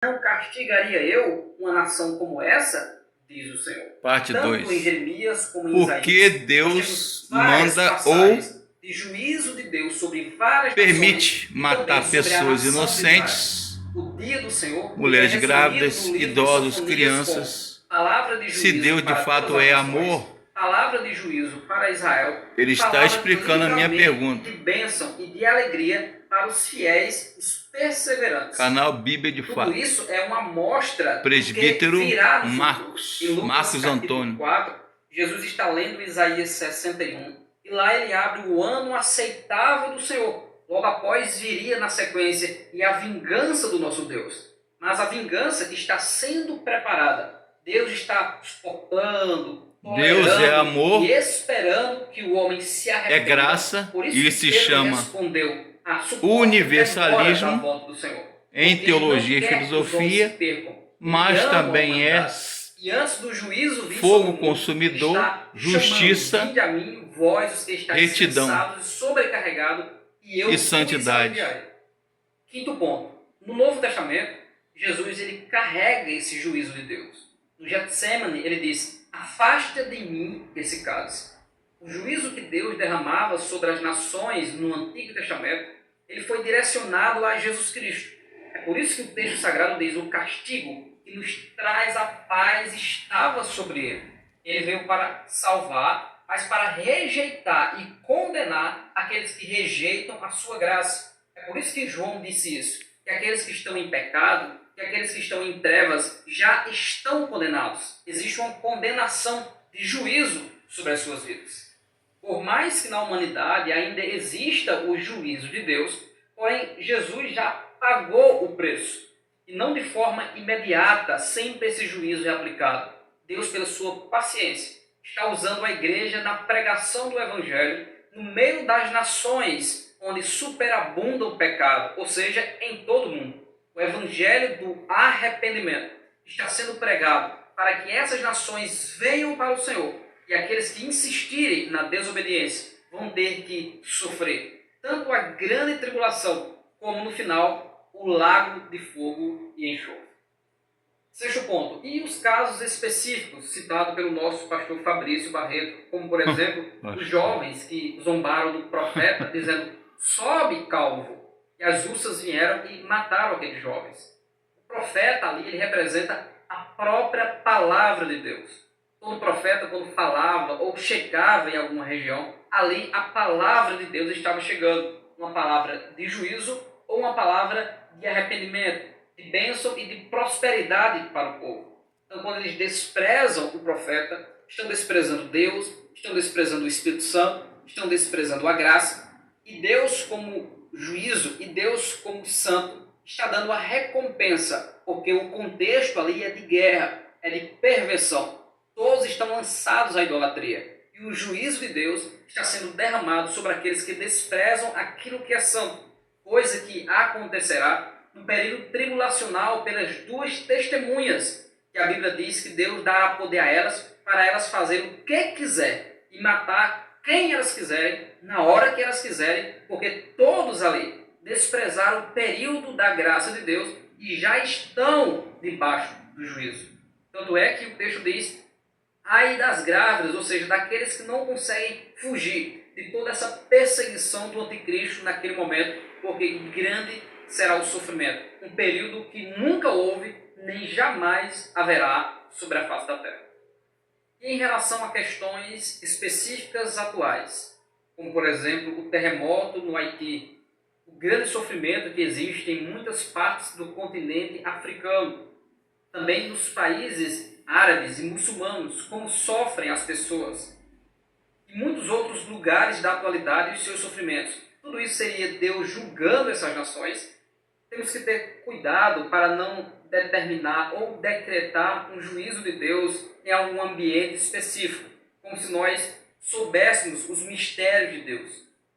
Não castigaria eu uma nação como essa? Diz o Senhor. Parte Tanto 2. em Jeremias como em Por Isaías. que Nós Deus temos várias manda ou passagens de juízo de Deus sobre várias permite nações e matar também sobre a pessoas nação de inocentes, Israel. O dia do Senhor mulheres é resumido grávidas, no livro de idosos, Sofonias crianças? como palavra de Se juízo Deus de para fato todas as é nações, amor, palavra de juízo para Israel, Ele está palavra explicando a minha de livramento, pergunta. de bênção e de alegria para os fiéis, os perseverantes. Canal Bíblia de Tudo Fato. isso é uma amostra Presbítero do que virá no Marcos, futuro. Em Lucas, Marcos capítulo Antônio. 4, Jesus está lendo Isaías 61 e lá ele abre o ano aceitável do Senhor. Logo após viria na sequência e a vingança do nosso Deus. Mas a vingança está sendo preparada. Deus está suportando, Deus é amor, e esperando que o homem se arrependa. é graça, Por isso e que se Pedro chama respondeu, universalismo em teologia e filosofia, mas também é e antes do juízo fogo consumidor, justiça, vinde a mim, vós os que estáis retidão cansados e sobrecarregados, e eu e vos santidade. aliviarei. Quinto ponto. No Novo Testamento, Jesus ele carrega esse juízo de Deus. No Getsemane, ele diz, afasta de mim esse cálice. O juízo que Deus derramava sobre as nações no Antigo Testamento, ele foi direcionado a Jesus Cristo. É por isso que o texto sagrado diz, o castigo que nos traz a paz estava sobre ele. Ele veio para salvar, mas para rejeitar e condenar aqueles que rejeitam a sua graça. É por isso que João disse isso, que aqueles que estão em pecado, que aqueles que estão em trevas já estão condenados. Existe uma condenação de juízo sobre as suas vidas. Por mais que na humanidade ainda exista o juízo de Deus, porém Jesus já pagou o preço. E não de forma imediata, sempre esse juízo é aplicado. Deus, pela sua paciência, está usando a igreja na pregação do Evangelho no meio das nações onde superabunda o pecado, ou seja, em todo o mundo. O Evangelho do arrependimento está sendo pregado para que essas nações venham para o Senhor e aqueles que insistirem na desobediência vão ter que sofrer tanto a grande tribulação como no final o lago de fogo e enxofre. Sexto ponto. E os casos específicos citados pelo nosso pastor Fabrício Barreto, como por exemplo, os jovens que zombaram do profeta, dizendo, sobe calvo, e as ursas vieram e mataram aqueles jovens. O profeta ali, ele representa a própria palavra de Deus. Todo profeta, quando falava ou chegava em alguma região, ali a palavra de Deus estava chegando. Uma palavra de juízo ou uma palavra de arrependimento, de bênção e de prosperidade para o povo. Então, quando eles desprezam o profeta, estão desprezando Deus, estão desprezando o Espírito Santo, estão desprezando a graça, e Deus como juízo e Deus como santo está dando a recompensa, porque o contexto ali é de guerra, é de perversão. Todos estão lançados à idolatria. E o juízo de Deus está sendo derramado sobre aqueles que desprezam aquilo que é santo, coisa que acontecerá no período tribulacional pelas duas testemunhas, que a Bíblia diz que Deus dará poder a elas, para elas fazerem o que quiser e matar quem elas quiserem, na hora que elas quiserem, porque todos ali desprezaram o período da graça de Deus e já estão debaixo do juízo. Tanto é que o texto diz, ai das grávidas, ou seja, daqueles que não conseguem fugir de toda essa perseguição do anticristo naquele momento, porque grande será o sofrimento. Um período que nunca houve, nem jamais haverá sobre a face da terra. E em relação a questões específicas atuais, como por exemplo o terremoto no Haiti, o grande sofrimento que existe em muitas partes do continente africano, também nos países árabes e muçulmanos, como sofrem as pessoas, e muitos outros lugares da atualidade e os seus sofrimentos. Tudo isso seria Deus julgando essas nações. Temos que ter cuidado para não determinar ou decretar um juízo de Deus em algum ambiente específico, como se nós soubéssemos os mistérios de Deus.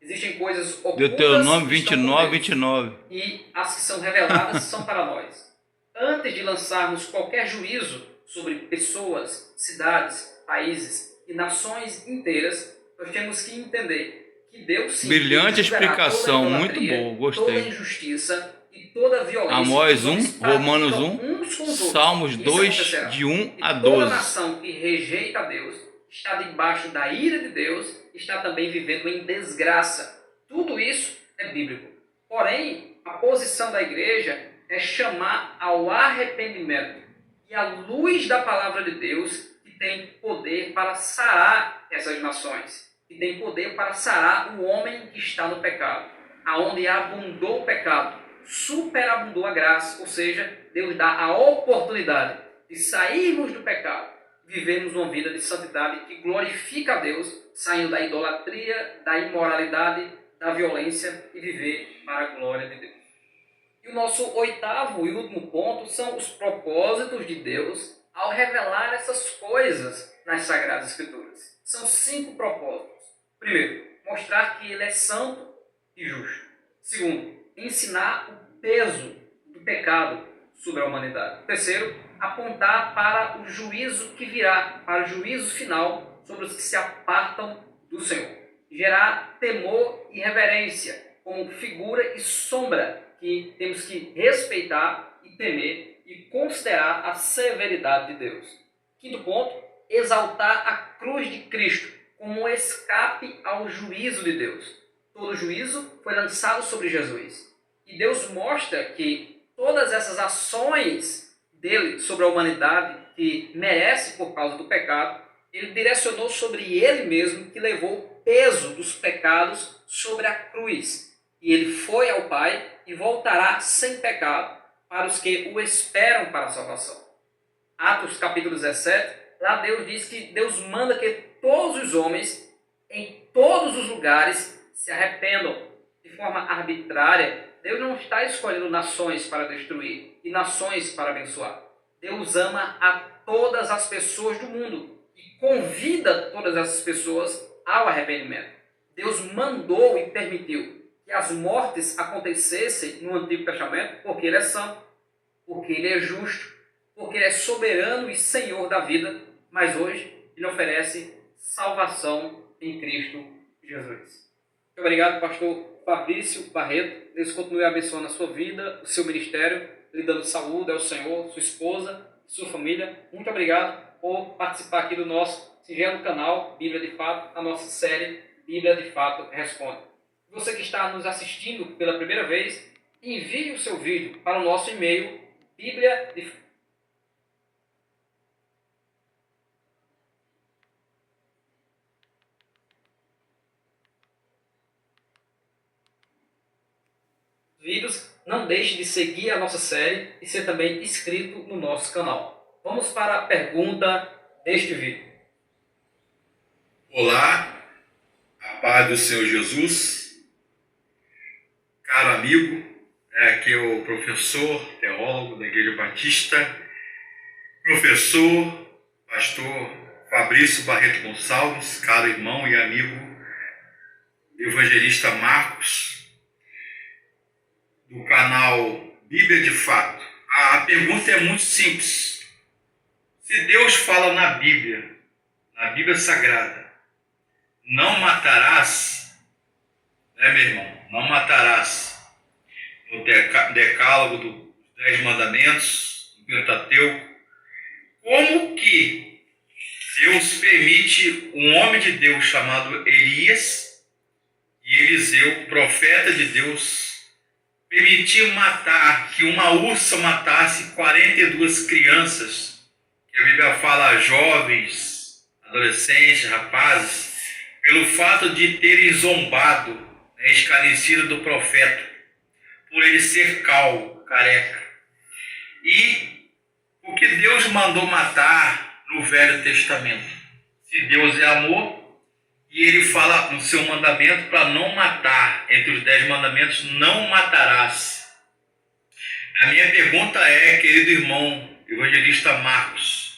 Existem coisas ocultas Deuteronômio 29:29. E as que são reveladas são para nós. Antes de lançarmos qualquer juízo sobre pessoas, cidades, países e nações inteiras, nós temos que entender que Deus sim, brilhante julgará explicação, toda muito boa, gostei. toda injustiça e toda violência. Amós 1, Romanos 1, Salmos 2, de 1 a 12. Toda nação que rejeita a Deus, está debaixo da ira de Deus, está também vivendo em desgraça. Tudo isso é bíblico. Porém, a posição da igreja é chamar ao arrependimento e à luz da palavra de Deus, que tem poder para sarar essas nações, que tem poder para sarar o homem que está no pecado. Aonde abundou o pecado, superabundou a graça, ou seja, Deus dá a oportunidade de sairmos do pecado, vivermos uma vida de santidade que glorifica a Deus, saindo da idolatria, da imoralidade, da violência e viver para a glória de Deus. E o nosso oitavo e último ponto são os propósitos de Deus ao revelar essas coisas nas Sagradas Escrituras. São 5 propósitos. Primeiro, mostrar que Ele é santo e justo. Segundo, ensinar o peso do pecado sobre a humanidade. Terceiro, apontar para o juízo que virá, para o juízo final sobre os que se apartam do Senhor. Gerar temor e reverência como figura e sombra que temos que respeitar e temer e considerar a severidade de Deus. Quinto ponto, exaltar a cruz de Cristo como um escape ao juízo de Deus. Todo juízo foi lançado sobre Jesus. E Deus mostra que todas essas ações dele sobre a humanidade, que merece por causa do pecado, ele direcionou sobre ele mesmo, que levou o peso dos pecados sobre a cruz. E ele foi ao Pai e voltará sem pecado para os que o esperam para a salvação. Atos capítulo 17, lá Deus diz que Deus manda que todos os homens, em todos os lugares, se arrependam de forma arbitrária. Deus não está escolhendo nações para destruir e nações para abençoar. Deus ama a todas as pessoas do mundo e convida todas essas pessoas ao arrependimento. Deus mandou e permitiu que as mortes acontecessem no Antigo Testamento porque Ele é santo, porque Ele é justo, porque Ele é soberano e Senhor da vida, mas hoje Ele oferece salvação em Cristo Jesus. Muito obrigado, pastor Fabrício Barreto. Deus continue abençoando a sua vida, o seu ministério, lhe dando saúde ao Senhor, sua esposa, sua família. Muito obrigado por participar aqui do nosso singelo canal Bíblia de Fato, a nossa série Bíblia de Fato Responde. Você que está nos assistindo pela primeira vez, envie o seu vídeo para o nosso e-mail Bíblia de vídeos. Não deixe de seguir a nossa série e ser também inscrito no nosso canal. Vamos para a pergunta deste vídeo. Olá, a paz do Senhor Jesus. Caro amigo, aqui é o professor, teólogo da Igreja Batista, professor, pastor Fabrício Barreto Gonçalves, caro irmão e amigo evangelista Marcos, do canal Bíblia de Fato. A pergunta é muito simples. Se Deus fala na Bíblia Sagrada, não matarás, meu irmão? Não matarás. No decálogo dos 10 mandamentos, no Pentateuco. Como que Deus permite um homem de Deus chamado Elias e Eliseu, profeta de Deus, permitir matar, que uma ursa matasse 42 crianças, que a Bíblia fala jovens, adolescentes, rapazes, pelo fato de terem zombado, escarnecido do profeta, por ele ser calvo, careca. E o que Deus mandou matar no Velho Testamento? Se Deus é amor, e ele fala no seu mandamento para não matar, entre os 10 mandamentos, não matarás. A minha pergunta é, querido irmão evangelista Marcos,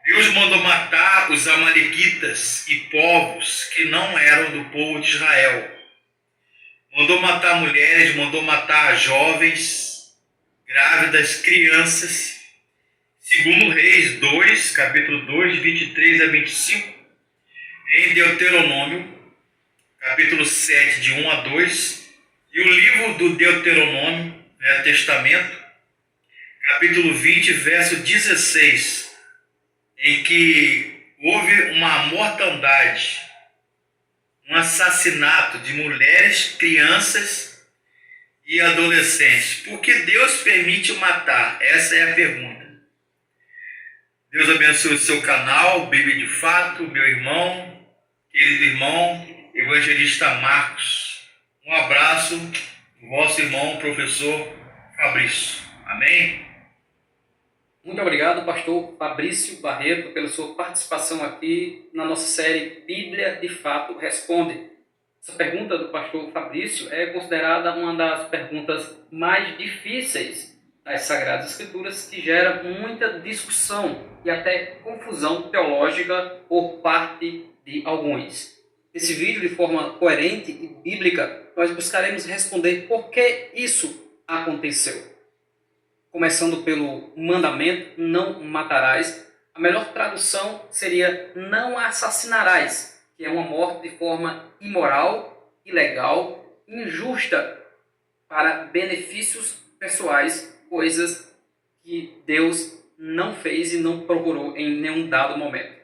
Deus mandou matar os amalequitas e povos que não eram do povo de Israel. Mandou matar mulheres, mandou matar jovens, grávidas, crianças. Segundo Reis 2, capítulo 2, 23 a 25, em Deuteronômio, capítulo 7, de 1 a 2, E o livro do Deuteronômio, Velho Testamento, capítulo 20, verso 16, em que houve uma mortandade, um assassinato de mulheres, crianças e adolescentes. Por que Deus permite matar? Essa é a pergunta. Deus abençoe o seu canal, Bíblia de Fato, meu irmão, querido irmão, evangelista Marcos. Um abraço, vosso irmão, professor Fabrício. Amém? Muito obrigado, pastor Fabrício Barreto, pela sua participação aqui na nossa série Bíblia de Fato Responde. Essa pergunta do pastor Fabrício é considerada uma das perguntas mais difíceis das Sagradas Escrituras, que gera muita discussão e até confusão teológica por parte de alguns. Nesse vídeo, de forma coerente e bíblica, nós buscaremos responder por que isso aconteceu. Começando pelo mandamento, não matarás. A melhor tradução seria não assassinarás, que é uma morte de forma imoral, ilegal, injusta para benefícios pessoais, coisas que Deus não fez e não procurou em nenhum dado momento.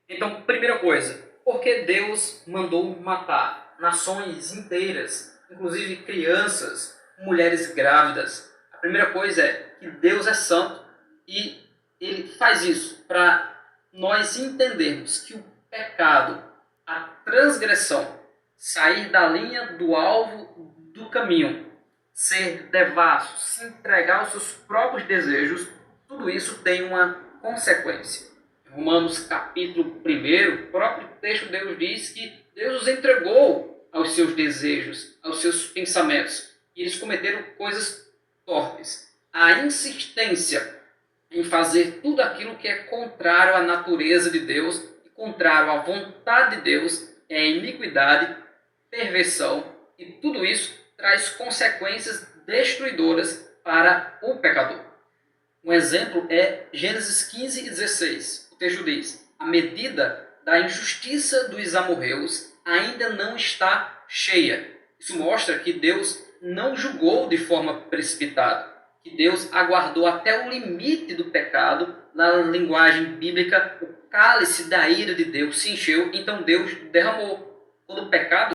Então, primeira coisa, por que Deus mandou matar nações inteiras, inclusive crianças, mulheres grávidas? A primeira coisa é que Deus é santo e Ele faz isso para nós entendermos que o pecado, a transgressão, sair da linha do alvo do caminho, ser devasso, se entregar aos seus próprios desejos, tudo isso tem uma consequência. Em Romanos capítulo 1, o próprio texto de Deus diz que Deus os entregou aos seus desejos, aos seus pensamentos, e eles cometeram coisas torpes. A insistência em fazer tudo aquilo que é contrário à natureza de Deus e contrário à vontade de Deus é iniquidade, perversão, e tudo isso traz consequências destruidoras para o pecador. Um exemplo é Gênesis 15 e 16. O texto diz: a medida da injustiça dos amorreus ainda não está cheia. Isso mostra que Deus não julgou de forma precipitada, que Deus aguardou até o limite do pecado. Na linguagem bíblica, o cálice da ira de Deus se encheu, então Deus derramou. Quando o pecado